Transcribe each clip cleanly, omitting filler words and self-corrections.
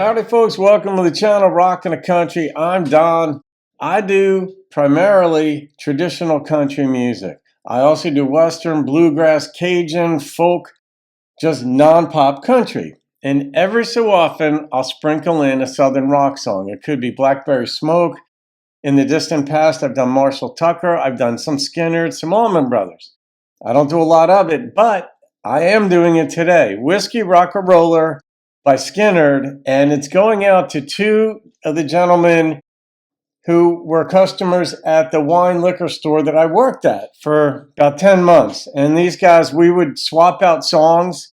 Howdy folks, welcome to the channel Rockin' the Country. I'm Don. I do primarily traditional country music. I also do western, bluegrass, Cajun, folk, just non-pop country. And every so often I'll sprinkle in a southern rock song. It could be Blackberry Smoke. In the distant past I've done Marshall Tucker, I've done some Skynyrd, some Allman Brothers. I don't do a lot of it, but I am doing it today. Whiskey Rock-a-Roller by Skynyrd, and it's going out to two of the gentlemen who were customers at the wine liquor store that I worked at for about 10 months. And these guys, we would swap out songs,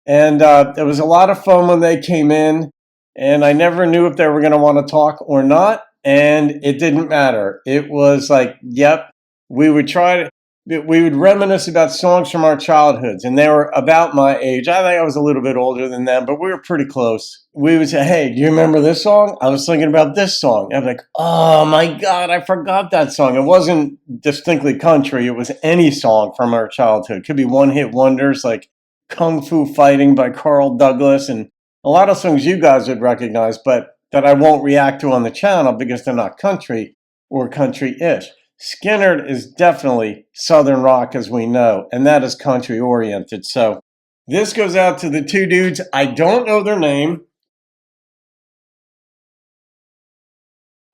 and it was a lot of fun when they came in, and I never knew if they were going to want to talk or not, and it didn't matter. It was like, yep, we would reminisce about songs from our childhoods, and they were about my age. I think I was a little bit older than them, but we were pretty close. We would say, hey, do you remember this song? I was thinking about this song. I'm like, oh my God, I forgot that song. It wasn't distinctly country. It was any song from our childhood. It could be one-hit wonders like Kung Fu Fighting by Carl Douglas, and a lot of songs you guys would recognize, but that I won't react to on the channel because they're not country or country-ish. Skynyrd is definitely southern rock, as we know, and that is country oriented. So this goes out to the two dudes. I don't know their name.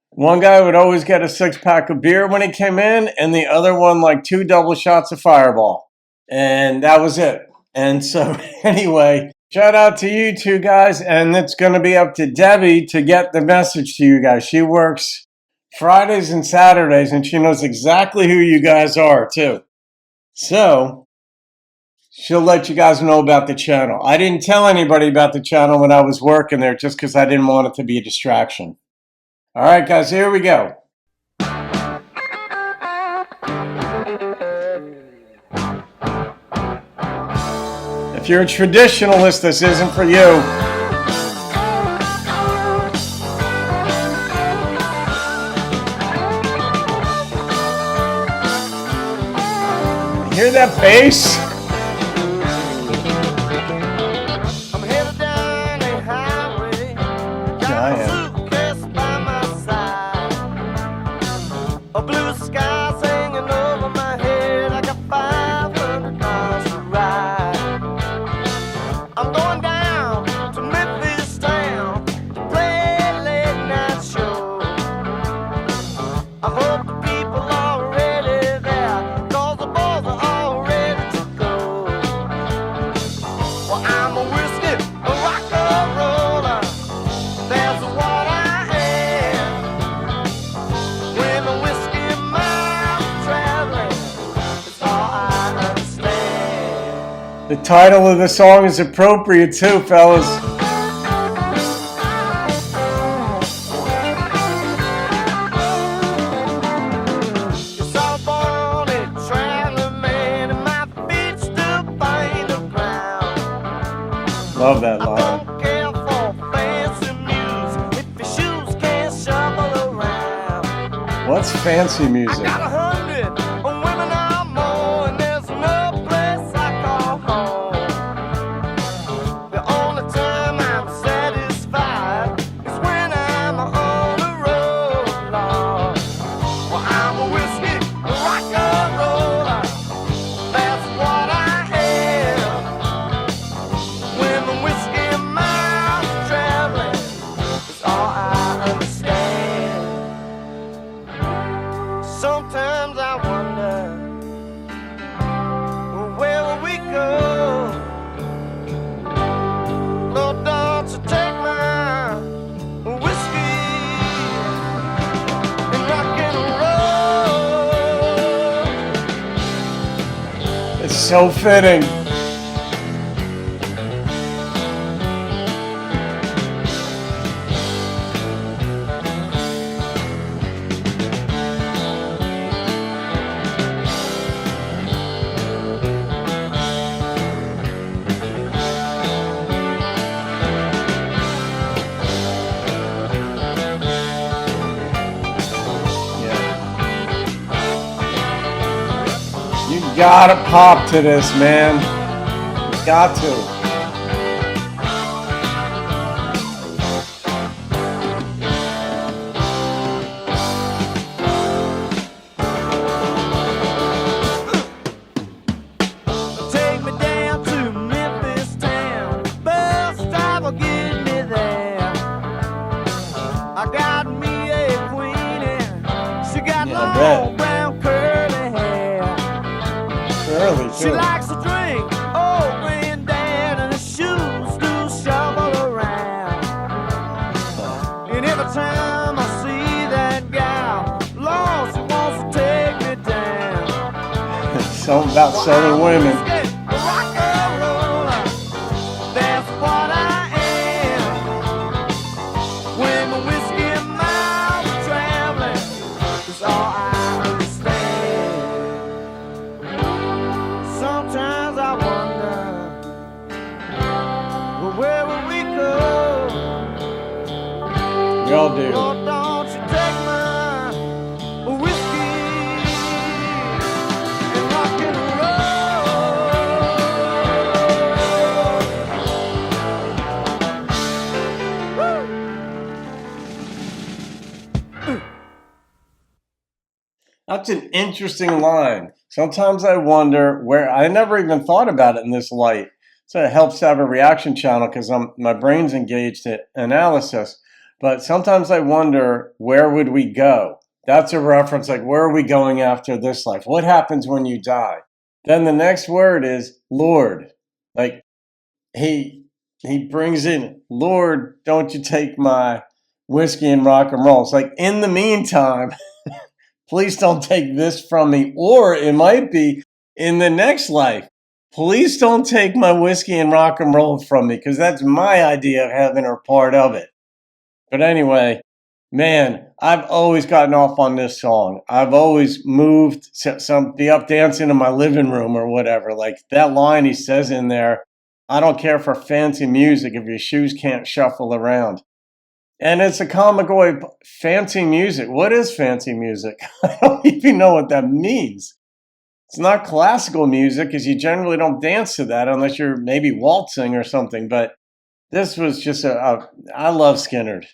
One guy would always get a 6-pack of beer when he came in, and the other one like 2 double shots of Fireball. And that was it. And so anyway, shout out to you two guys, and it's going to be up to Debbie to get the message to you guys. She works Fridays and Saturdays, and she knows exactly who you guys are too. So she'll let you guys know about the channel. I didn't tell anybody about the channel when I was working there just because I didn't want it to be a distraction. All right, guys, here we go. If you're a traditionalist, this isn't for you. Hear that bass? I'm headed down the highway. Got a suitcase by my side. A blue sky's hanging over my head. I got 500 miles to ride. I'm going down to Memphis town to play a late night show. I hope the people are already there, 'cause the boys are all ready to go. Well, I'm a whiskey, a rock-a-roller. That's what I am. When the whiskey miles traveling, it's all I understand. The title of the song is appropriate too, fellas. Yes, I was born a traveling man, and my feet still find the ground. Love that I line. don't care for fancy music if your shoes can't shuffle around. What's fancy I music? got 100 women or more, and there's no place I call home. The only time I'm satisfied is when I'm on the road, Lord. Well, I'm a whiskey rock-a-roller. That's what I am. When the whiskey miles traveling, it's all I understand. Sometimes I wonder, where will we go? Lord, don't you take my whiskey and rock and roll. It's so fitting. You gotta pop to this, man. You got to. likes to drink. Oh, granddad and his shoes do shovel around. And every time I see that gal, Lord, she wants to take me down. Something about Southern women. Rock and roll, that's what I am. When the whiskey and miles are traveling, is all I understand. Sometimes I wonder, well, where will we go? We all do. Lord, don't you take my whiskey and rock and roll. That's an interesting line. Sometimes I wonder where, I never even thought about it in this light. So it helps to have a reaction channel because my brain's engaged in analysis. But sometimes I wonder, where would we go? That's a reference, like, where are we going after this life? What happens when you die? Then the next word is Lord. Like, he brings in, Lord, don't you take my whiskey and rock and roll. It's like, in the meantime, please don't take this from me. Or it might be, in the next life, please don't take my whiskey and rock and roll from me, because that's my idea of heaven or part of it. But anyway, man, I've always gotten off on this song. I've always moved, be up dancing in my living room or whatever. Like that line he says in there, I don't care for fancy music if your shoes can't shuffle around. And it's a comic way, fancy music. What is fancy music? I don't even know what that means. It's not classical music, because you generally don't dance to that unless you're maybe waltzing or something. But this was just I love Skynyrd.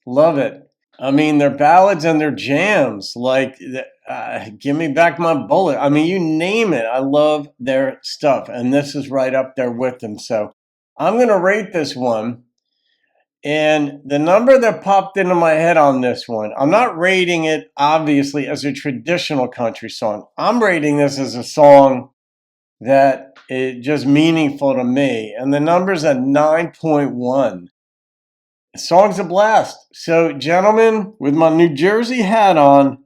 Love it. I mean, their ballads and their jams, like Give Me Back My Bullet. I mean, you name it. I love their stuff. And this is right up there with them. So I'm going to rate this one. And the number that popped into my head on this one, I'm not rating it, obviously, as a traditional country song. I'm rating this as a song that is just meaningful to me. And the number's at 9.1. The song's a blast. So, gentlemen, with my New Jersey hat on,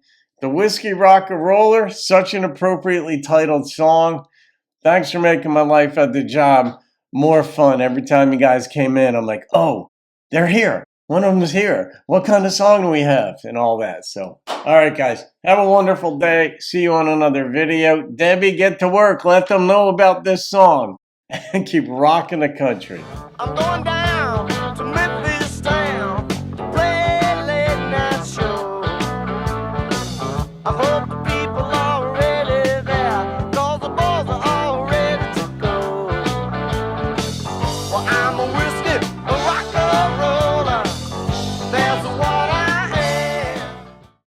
the Whiskey Rock and Roller, such an appropriately titled song. Thanks for making my life at the job more fun. Every time you guys came in, I'm like, oh, they're here. One of them is here. What kind of song do we have? And all that. So, all right, guys. Have a wonderful day. See you on another video. Debbie, get to work. Let them know about this song. And keep rocking the country. I'm going down.